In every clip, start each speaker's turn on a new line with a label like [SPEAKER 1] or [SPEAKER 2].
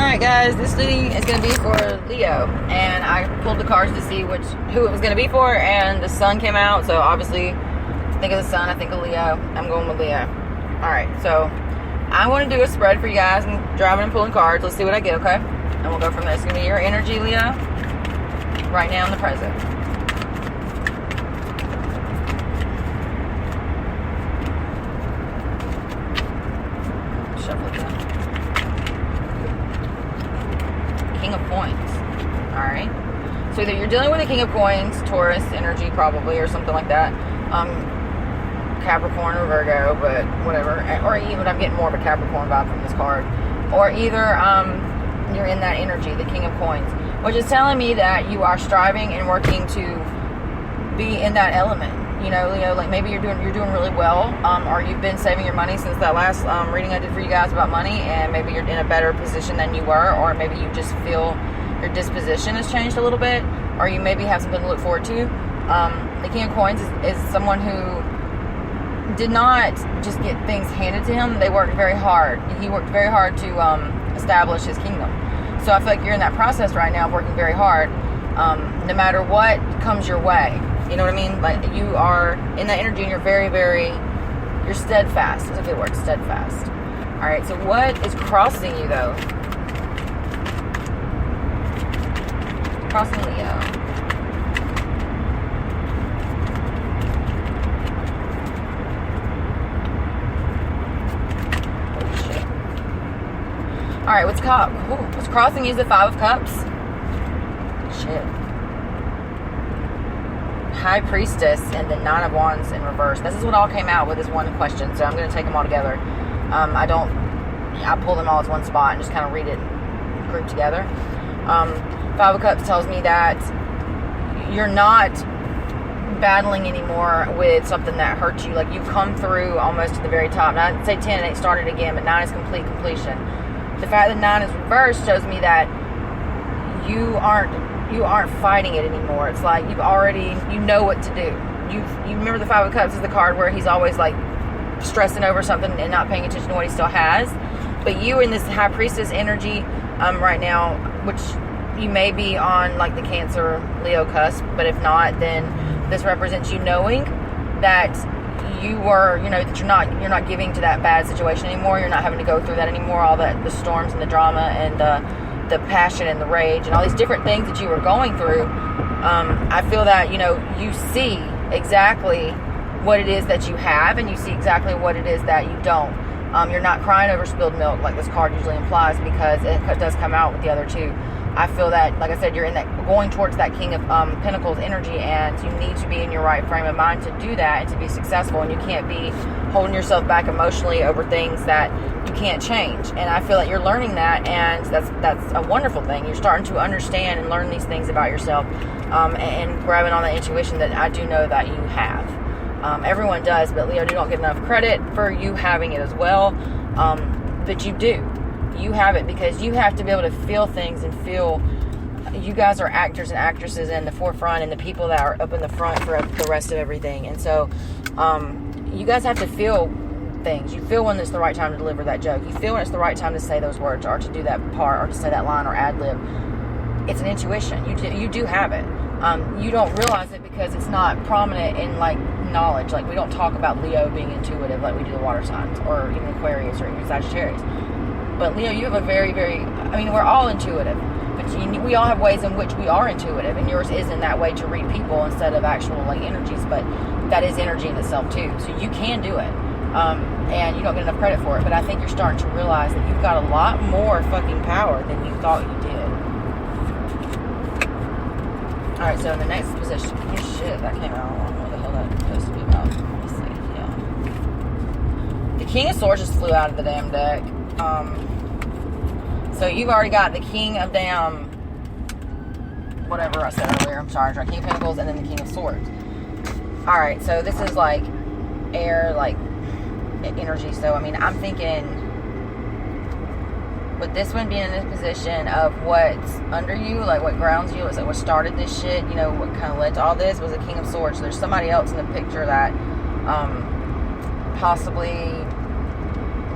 [SPEAKER 1] Alright guys, this reading is going to be for Leo, and I pulled the cards to see who it was going to be for, and the sun came out, so obviously, think of the sun, I think of Leo. I'm going with Leo. Alright, so I want to do a spread for you guys. I'm driving and pulling cards. Let's see what I get, okay? And we'll go from there. It's going to be your energy, Leo, right now in the present. Shuffle it down. King of Coins. Alright. So either you're dealing with a King of Coins, Taurus energy probably, or something like that. Capricorn or Virgo, but whatever. Or even, I'm getting more of a Capricorn vibe from this card. Or either you're in that energy, the King of Coins, which is telling me that you are striving and working to be in that element. You know, Leo, like maybe you're doing really well, or you've been saving your money since that last reading I did for you guys about money, and maybe you're in a better position than you were, or maybe you just feel your disposition has changed a little bit, or you maybe have something to look forward to. The King of Coins is someone who did not just get things handed to him. They worked very hard. He worked very hard to establish his kingdom. So I feel like you're in that process right now of working very hard, no matter what comes your way. You know what I mean? Like, you are in that energy and you're very, very, you're steadfast. That's a good word, steadfast. Alright, so what is crossing you, though? Crossing Leo. Holy shit. Alright, what's crossing you is the Five of Cups. Shit. High Priestess and the Nine of Wands in reverse. This is what all came out with this one question, so I'm going to take them all together. I pull them all as one spot and just kind of read it grouped together. Five of Cups tells me that you're not battling anymore with something that hurts you. Like, you've come through almost to the very top. Now, I'd say 10 and 8 started again, but 9 is completion. The fact that 9 is reversed shows me that you aren't fighting it anymore. It's like you know what to do. You remember the Five of Cups is the card where he's always like stressing over something and not paying attention to what he still has. But you in this High Priestess energy right now, which you may be on like the Cancer Leo cusp, but if not, then this represents you knowing that that you're not giving to that bad situation anymore. You're not having to go through that anymore. All the storms and the drama and the passion and the rage and all these different things that you were going through. I feel that, you see exactly what it is that you have, and you see exactly what it is that you don't. You're not crying over spilled milk like this card usually implies, because it does come out with the other two. I feel that, like I said, you're going towards that King of Pentacles energy, and you need to be in your right frame of mind to do that and to be successful. And you can't be holding yourself back emotionally over things that you can't change. And I feel that you're learning that, and that's a wonderful thing. You're starting to understand and learn these things about yourself, and grabbing on the intuition that I do know that you have. Everyone does, but Leo, you don't get enough credit for you having it as well. But you do. You have it because you have to be able to feel things and feel. You guys are actors and actresses in the forefront, and the people that are up in the front for the rest of everything. And so you guys have to feel things. You feel when it's the right time to deliver that joke. You feel when it's the right time to say those words, or to do that part, or to say that line, or ad-lib. It's an intuition. You do have it. You don't realize it because it's not prominent in like knowledge. Like, we don't talk about Leo being intuitive like we do the water signs, or even Aquarius, or even Sagittarius. But Leo, you have a very, very, we're all intuitive, but we all have ways in which we are intuitive, and yours is in that way to read people instead of actual like energies, but that is energy in itself too. So you can do it, and you don't get enough credit for it, but I think you're starting to realize that you've got a lot more fucking power than you thought you did. Alright, so in the next position, oh shit, that came out, I don't know what the hell that's supposed to be about. Let's see, yeah. The King of Swords just flew out of the damn deck. So you've already got the King of whatever I said earlier, I'm sorry, King of Pentacles, and then the King of Swords. Alright, so this is like air, like energy. So, I'm thinking with this one being in this position of what's under you, like what grounds you, like what started this shit, what kind of led to all this was the King of Swords. So there's somebody else in the picture that possibly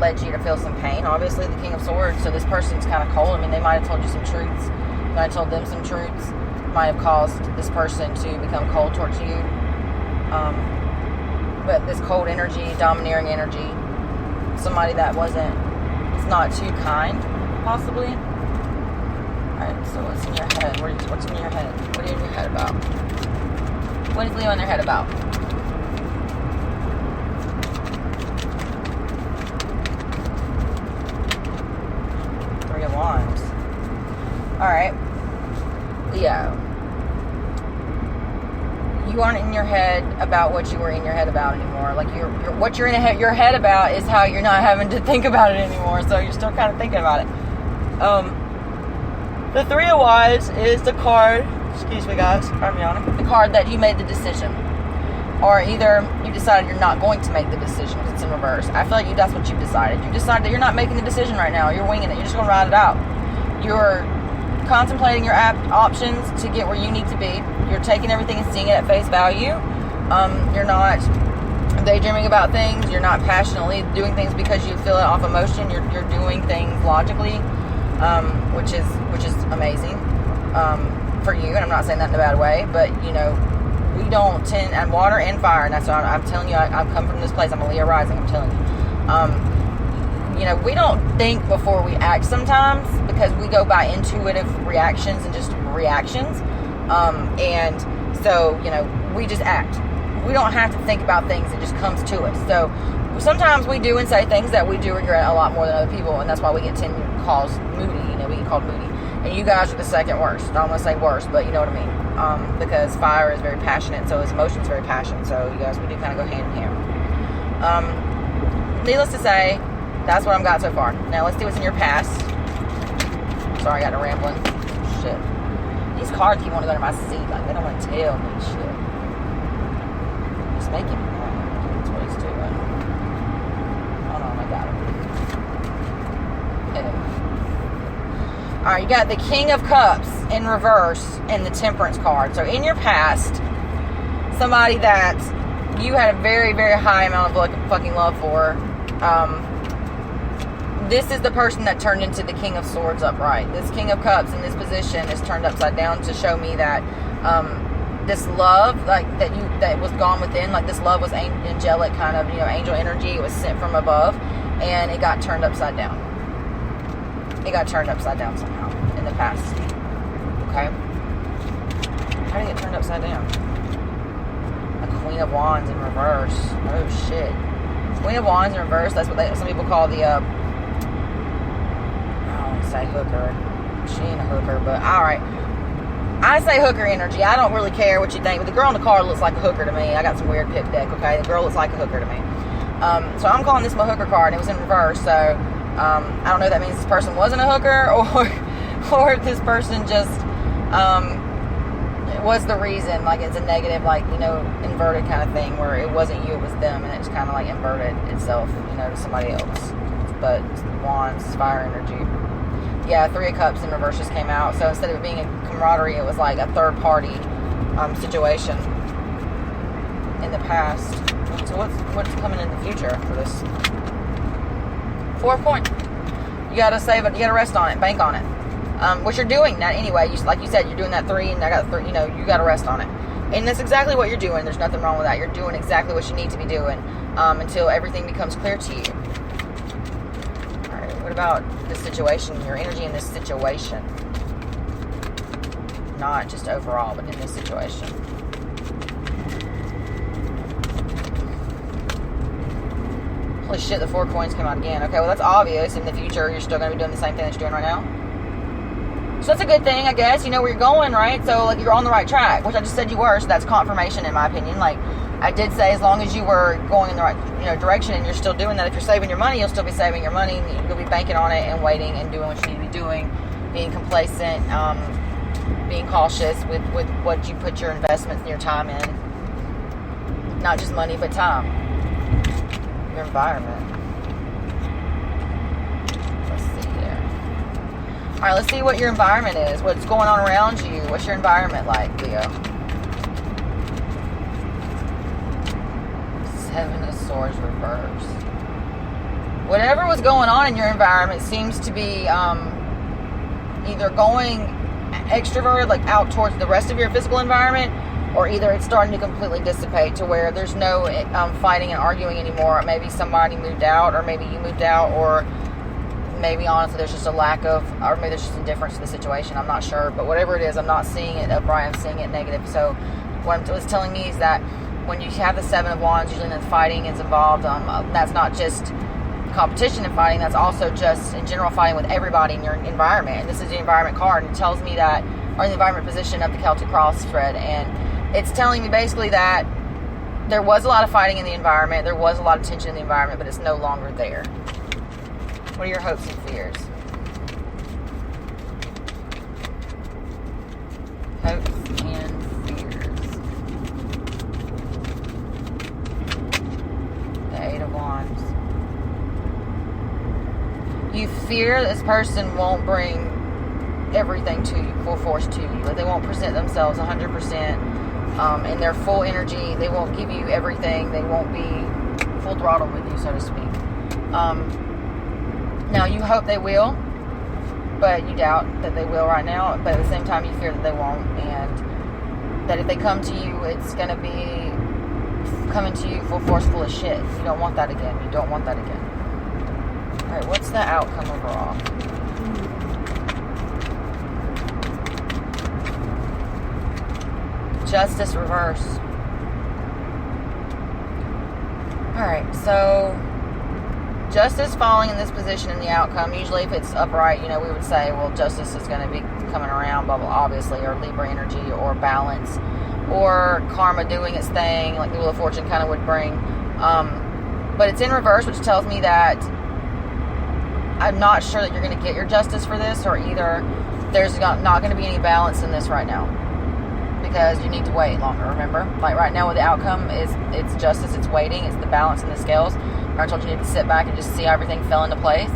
[SPEAKER 1] led you to feel some pain. Obviously, the King of Swords. So this person's kind of cold. I mean, they might have told you some truths. You might have told them some truths. Might have caused this person to become cold towards you. But this cold energy, domineering energy, somebody that it's not too kind, possibly. Alright, so what's in your head? What's in your head? What are you in your head about? What is Leo in their head about? Three of Wands. Alright. Leo. You aren't in your head about what you were in your head about anymore. Like what you're in your head about is how you're not having to think about it anymore. So you're still kind of thinking about it. The Three of Wands is the card. Excuse me, guys. Pardon me on it. The card that you made the decision, or either you decided you're not going to make the decision because it's in reverse. I feel like that's what you've decided. You decided that you're not making the decision right now. You're winging it. You're just going to ride it out. You're contemplating your options to get where you need to be. You're taking everything and seeing it at face value. You're not daydreaming about things. You're not passionately doing things because you feel it off emotion. You're doing things logically, which is amazing for you. And I'm not saying that in a bad way, but you know, we don't tend, and water and fire, and that's why I'm telling you, I've come from this place. I'm a Leo rising. I'm telling you. You know, we don't think before we act sometimes because we go by intuitive reactions and just reactions. And so, you know, we just act. We don't have to think about things. It just comes to us. So sometimes we do and say things that we do regret a lot more than other people. And that's why we get 10 calls moody. You know, we get called moody. And you guys are the second worst. I don't want to say worst, but you know what I mean. Because fire is very passionate. So his emotion is very passionate. So you guys, we do kind of go hand in hand. Needless to say, that's what I've got so far. Now let's see what's in your past. Sorry, I got to rambling. Shit. These cards keep wanting to go to my seat. Like, they don't want to tell me shit. Just making me mad. That's what he's doing. Hold on, I got him. Okay. Alright, you got the King of Cups in reverse and the Temperance card. So in your past, somebody that you had a very, very high amount of fucking love for, this is the person that turned into the King of Swords upright. This King of Cups in this position is turned upside down to show me that this love, like that was gone within, like this love was angelic kind of, you know, angel energy. It was sent from above, and it got turned upside down. It got turned upside down somehow in the past. Okay, how did it get turned upside down? A Queen of Wands in reverse. Oh shit. Queen of Wands in reverse. That's what some people call the. Say hooker. She ain't a hooker, but alright. I say hooker energy. I don't really care what you think, but the girl on the card looks like a hooker to me. I got some weird pip deck, okay? The girl looks like a hooker to me. So I'm calling this my hooker card, and it was in reverse, so I don't know if that means this person wasn't a hooker, or if this person just it was the reason, like it's a negative, like, you know, inverted kind of thing, where it wasn't you, it was them, and it just kind of like inverted itself, you know, to somebody else. But Wands, fire energy. Yeah, Three of Cups in reverse just came out. So instead of it being a camaraderie, it was like a third party situation in the past. So what's coming in the future for this? 4 of Coins. You gotta save it. You gotta rest on it. Bank on it. Which you're doing that anyway. Like you said, you're doing that 3, and I got 3. You know, you gotta rest on it. And that's exactly what you're doing. There's nothing wrong with that. You're doing exactly what you need to be doing until everything becomes clear to you. What about this situation, your energy in this situation? Not just overall, but in this situation. Holy shit, the 4 of Coins came out again. Okay, well that's obvious. In the future, you're still going to be doing the same thing that you're doing right now. So that's a good thing, I guess. You know where you're going, right? So like you're on the right track, which I just said you were, so that's confirmation in my opinion. Like, I did say as long as you were going in the right, you know, direction, and you're still doing that. If you're saving your money, you'll still be saving your money. You'll be banking on it and waiting and doing what you need to be doing, being complacent, being cautious with what you put your investments and your time in. Not just money, but time. Your environment. Let's see here. All right, let's see what your environment is. What's going on around you? What's your environment like, Leo? 7 of Swords reverse. whatever was going on in your environment seems to be either going extroverted, like out towards the rest of your physical environment, or either it's starting to completely dissipate to where there's no fighting and arguing anymore. Maybe somebody moved out, or maybe you moved out, or maybe honestly there's just a lack of, or maybe there's just indifference to the situation. I'm not sure, but whatever it is, I'm not seeing it upright, I'm seeing it negative. So what it was telling me is that when you have the Seven of Wands, usually then fighting is involved. That's not just competition and fighting, that's also just in general fighting with everybody in your environment. And this is the environment card, and it tells me that, or the environment position of the Celtic cross spread, and it's telling me basically that there was a lot of fighting in the environment, there was a lot of tension in the environment, but it's no longer there. What are your hopes and fears? Hopes and fears. The Eight of Wands. You fear this person won't bring everything to you, full force to you. Like they won't present themselves 100% in their full energy. They won't give you everything. They won't be full throttle with you, so to speak. Now, you hope they will, but you doubt that they will right now. But at the same time, you fear that they won't. And that if they come to you, it's going to be coming to you full force, full of shit. You don't want that again. You don't want that again. All right, what's the outcome overall? Justice reverse. All right, so justice falling in this position in the outcome. Usually if it's upright, we would say, well, justice is going to be coming around, blah, blah, obviously, or Libra energy, or balance, or karma doing its thing, like the Wheel of Fortune kind of would bring. But it's in reverse, which tells me that I'm not sure that you're going to get your justice for this, or either there's not going to be any balance in this right now, because you need to wait longer. Remember, like right now, with the outcome it's justice, it's waiting, it's the balance in the scales. I told you need to sit back and just see how everything fell into place.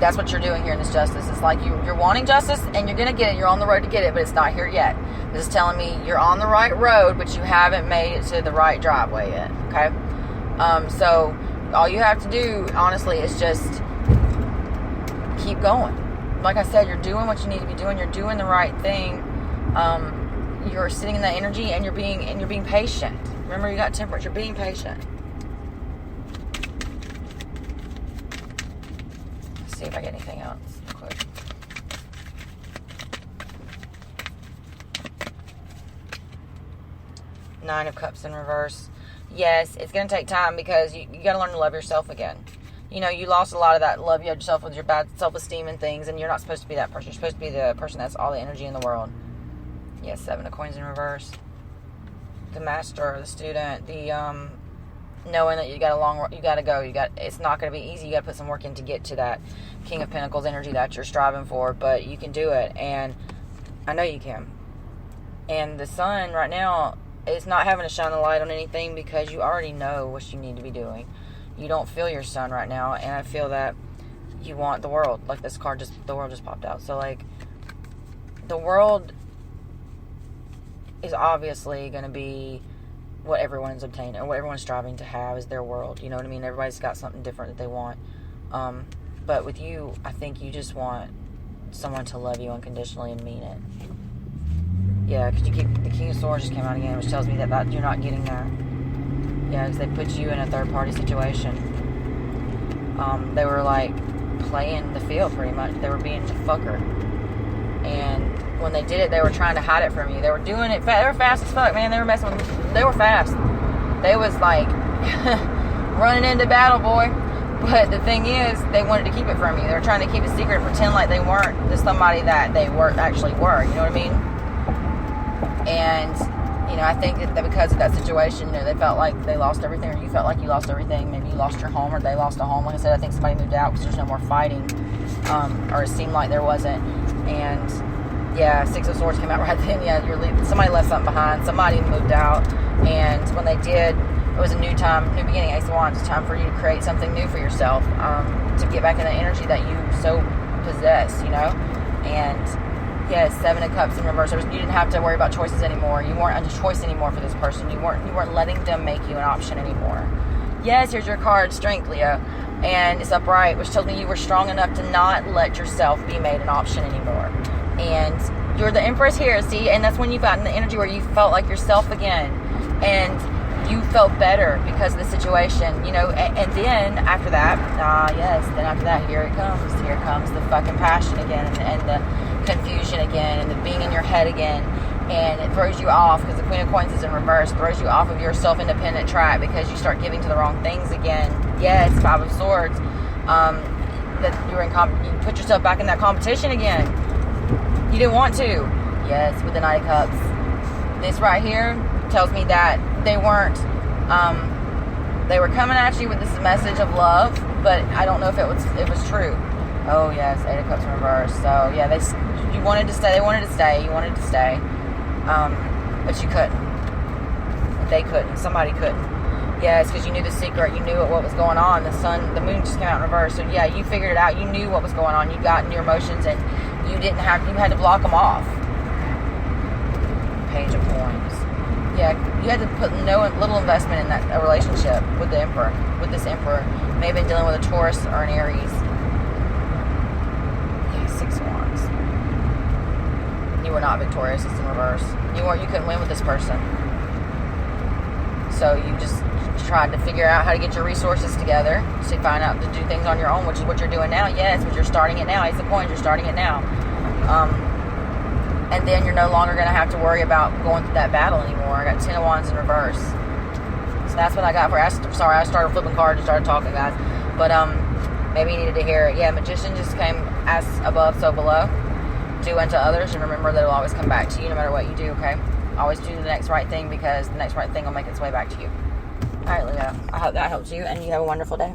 [SPEAKER 1] That's what you're doing here in this justice. It's like you're wanting justice, and you're going to get it. You're on the road to get it, but it's not here yet. This is telling me you're on the right road, but you haven't made it to the right driveway yet. Okay, so all you have to do, honestly, is just keep going. Like I said, you're doing what you need to be doing. You're doing the right thing. You're sitting in that energy, and you're being patient. Remember, you got temperance. You're being patient. Let's see if I get anything else quick. Nine of Cups in reverse. Yes, it's going to take time, because you got to learn to love yourself again. You lost a lot of that love you had yourself with your bad self-esteem and things, and you're not supposed to be that person. You're supposed to be the person that's all the energy in the world. Yes, Seven of Coins in reverse. The master, the student, the knowing that you got to go. It's not going to be easy. You got to put some work in to get to that King of Pentacles energy that you're striving for, but you can do it, and I know you can. And the sun right now is not having to shine a light on anything, because you already know what you need to be doing. You don't feel your sun right now, and I feel that you want the world. Like this card, the world just popped out. So like, the world is obviously going to be what everyone's obtaining, or what everyone's striving to have is their world. You know what I mean? Everybody's got something different that they want. But with you, I think you just want someone to love you unconditionally and mean it. Yeah, because the King of Swords just came out again, which tells me that you're not getting that. Yeah, because they put you in a third-party situation. They were, like, playing the field, pretty much. They were being a fucker. And when they did it, they were trying to hide it from you. They were doing it they were fast as fuck, man. They were messing with they were fast. They was, like, running into battle, boy. But the thing is, they wanted to keep it from you. They were trying to keep it secret and pretend like they weren't somebody that they actually were. You know what I mean? And I think that because of that situation, they felt like they lost everything, or you felt like you lost everything. Maybe you lost your home, or they lost a home. Like I said, I think somebody moved out because there's no more fighting, or it seemed like there wasn't. And yeah, Six of Swords came out right then. Yeah, somebody left something behind. Somebody moved out, and when they did, it was a new time, new beginning. Ace of Wands. It's time for you to create something new for yourself, to get back in the energy that you so possess. And yes, Seven of Cups in reverse. You didn't have to worry about choices anymore. You weren't a choice anymore for this person. You weren't letting them make you an option anymore. Yes, here's your card, Strength, Leo. And it's upright, which tells me you were strong enough to not let yourself be made an option anymore. And you're the Empress here, see? And that's when you've gotten the energy where you felt like yourself again. And you felt better because of the situation, you know. And then after that, then after that, here it comes. Here comes the fucking passion again, and the confusion again, and the being in your head again. And it throws you off, because the Queen of Coins is in reverse, throws you off of your self-independent track, because you start giving to the wrong things again. Yes, Five of Swords. That you put yourself back in that competition again. You didn't want to. Yes, with the Knight of Cups. This right here tells me that they weren't, they were coming at you with this message of love, but I don't know if it was true. Oh yes, Eight of Cups in reverse. So yeah, you wanted to stay. They wanted to stay. You wanted to stay, but you couldn't. They couldn't. Somebody couldn't. Yes, because you knew the secret. You knew what was going on. The moon just came out in reverse. So yeah, you figured it out. You knew what was going on. You got in your emotions, and you had to block them off. Page of Coins. Yeah, you had to put little investment in that relationship with the Emperor. With this Emperor, may have been dealing with a Taurus or an Aries. Six of Wands. You were not victorious. It's in reverse. You couldn't win with this person. So you just tried to figure out how to get your resources together to find out to do things on your own, which is what you're doing now. Yes, but you're starting it now. Ace of Coins, you're starting it now. And then you're no longer going to have to worry about going through that battle anymore. I got 10 of Wands in reverse. So that's what I got for I started flipping cards and started talking, guys. But maybe you needed to hear it. Yeah, Magician just came as above, so below. Do unto others, and remember that it'll always come back to you no matter what you do, okay? Always do the next right thing, because the next right thing will make its way back to you. All right, Leo. I hope that helps you, and you have a wonderful day.